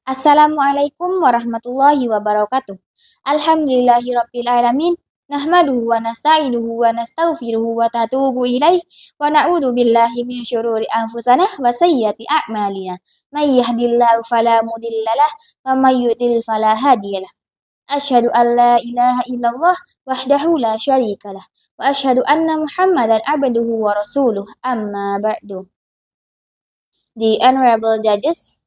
Assalamualaikum warahmatullahi wabarakatuh. Alhamdulillahirabbil alamin. Nahmaduhu wa nasta'inuhu wa nastaghfiruhu wa natubu ilaih wa na'udzu billahi min syururi anfusana wa sayyiati a'malina. May yahdihillahu fala mudhillalah wa may yudlil fala hadiyalah. Asyhadu an la ilaha illallah wahdahu la syarikalah wa asyhadu anna Muhammadan abduhu wa rasuluh. Amma ba'du. The honorable judges,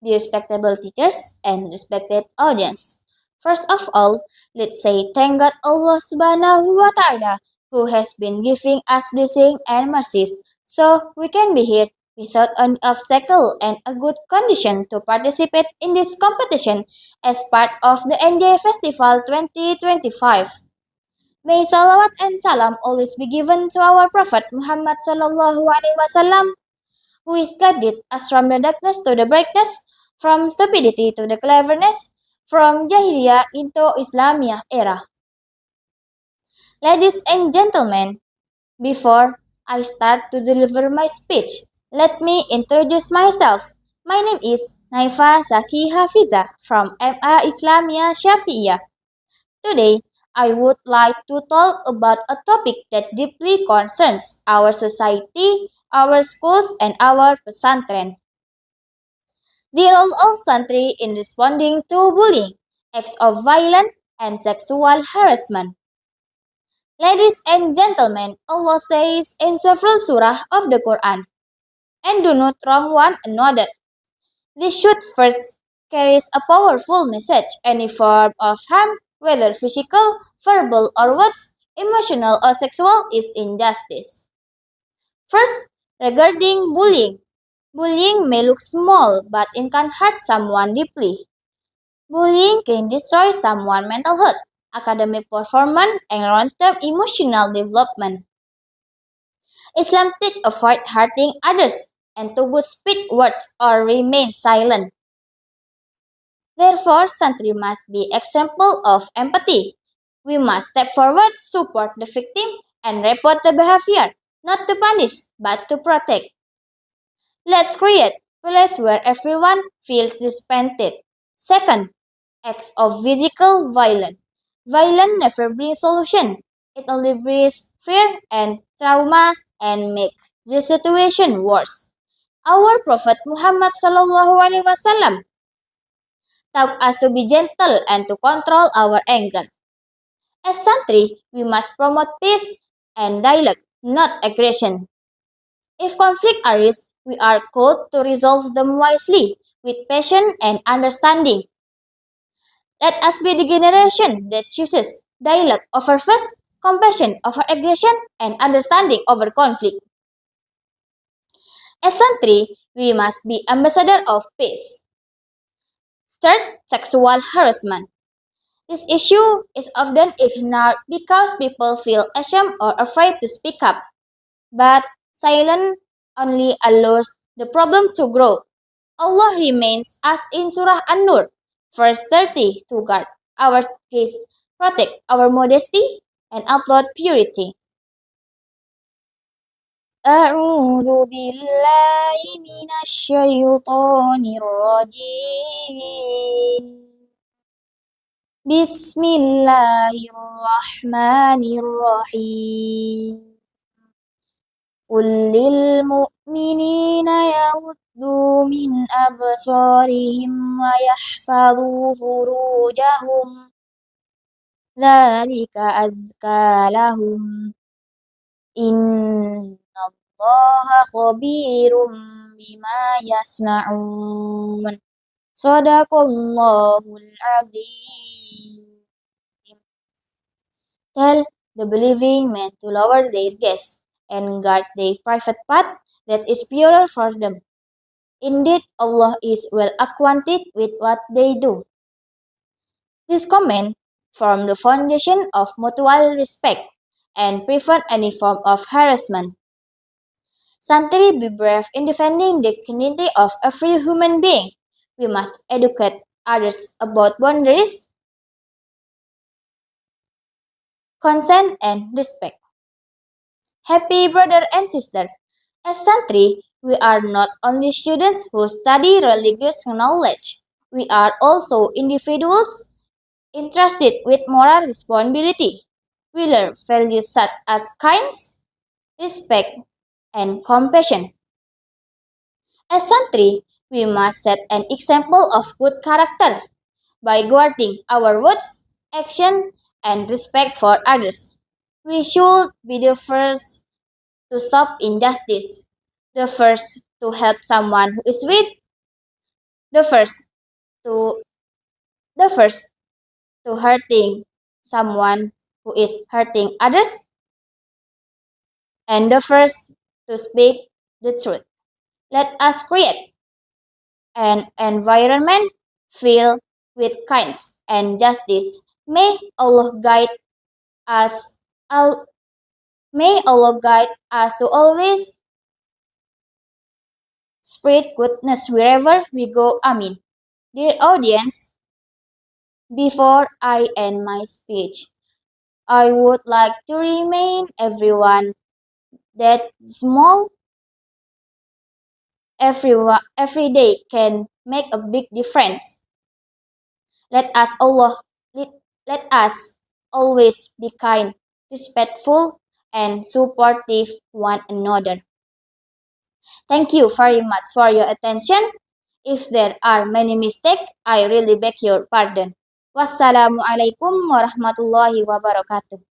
the respectable teachers, and respected audience. First of all, let's say thank God Allah Subhanahu wa Ta'ala who has been giving us blessing and mercies so we can be here without an obstacle and a good condition to participate in this competition as part of the NJ Festival 2025. May salawat and salam always be given to our Prophet Muhammad Sallallahu Alaihi Wasallam who is guided us from the darkness to the brightness, from stupidity to the cleverness, from Jahiliyah into Islamiyah era. Ladies and gentlemen, before I start to deliver my speech, let me introduce myself. My name is Naifa Zaki Hafiza from MA Islamiyah Syafi'iyah. Today, I would like to talk about a topic that deeply concerns our society, our schools, and our pesantren. The role of santri in responding to bullying, acts of violence, and sexual harassment. Ladies and gentlemen, Allah says in several surah of the Quran, and do not wrong one another. This should first carries a powerful message. Any form of harm, whether physical, verbal, or words, emotional or sexual, is injustice. First, regarding bullying. Bullying may look small, but it can hurt someone deeply. Bullying can destroy someone's mental health, academic performance, and long-term emotional development. Islam teaches avoid hurting others and to good speak words or remain silent. Therefore, santri must be example of empathy. We must step forward, support the victim, and report the behavior, not to punish, but to protect. Let's create a place where everyone feels respected. Second, acts of physical violence. Violence never brings solution. It only brings fear and trauma and make the situation worse. Our Prophet Muhammad Sallallahu Alaihi Wasallam taught us to be gentle and to control our anger. As santri, we must promote peace and dialogue, not aggression. If conflict arises, we are called to resolve them wisely, with patience and understanding. Let us be the generation that chooses dialogue over fuss, compassion over aggression, and understanding over conflict. As santri, we must be ambassador of peace. Third, sexual harassment. This issue is often ignored because people feel ashamed or afraid to speak up. But silence only allows the problem to grow. Allah remains as in Surah An-Nur, verse 30, to guard our case, protect our modesty, and upload purity. أعوذ بالله من الشيطان الرجيم بسم الله الرحمن الرحيم قل للمؤمنين يغضوا من أبصارهم ويحفظوا فروجهم ذلك أزكى لهم إن الله خبير بما يصنعون صدق الله العظيم. Tell the believing men to lower their gaze and guard their private path that is purer for them. Indeed, Allah is well acquainted with what they do. This comment form the foundation of mutual respect and prevent any form of harassment. Santri be brave in defending the dignity of every human being. We must educate others about boundaries, consent, and respect. Happy brother and sister. As santri, we are not only students who study religious knowledge. We are also individuals entrusted with moral responsibility. We learn values such as kindness, respect, and compassion. As santri, we must set an example of good character by guarding our words, action, and respect for others. We should be the first to stop injustice, the first to help someone who is weak, the first to the first to hurting someone who is hurting others, and the first to speak the truth. Let us create an environment filled with kindness and justice. May Allah guide us. al- May Allah guide us to always spread goodness wherever we go. Amin. Dear audience, before I end my speech, I would like to remind everyone that every day can make a big difference. Let us Allah let, let us always be kind, respectful, and supportive one another. Thank you very much for your attention. If there are many mistakes, I really beg your pardon. Wassalamualaikum warahmatullahi wabarakatuh.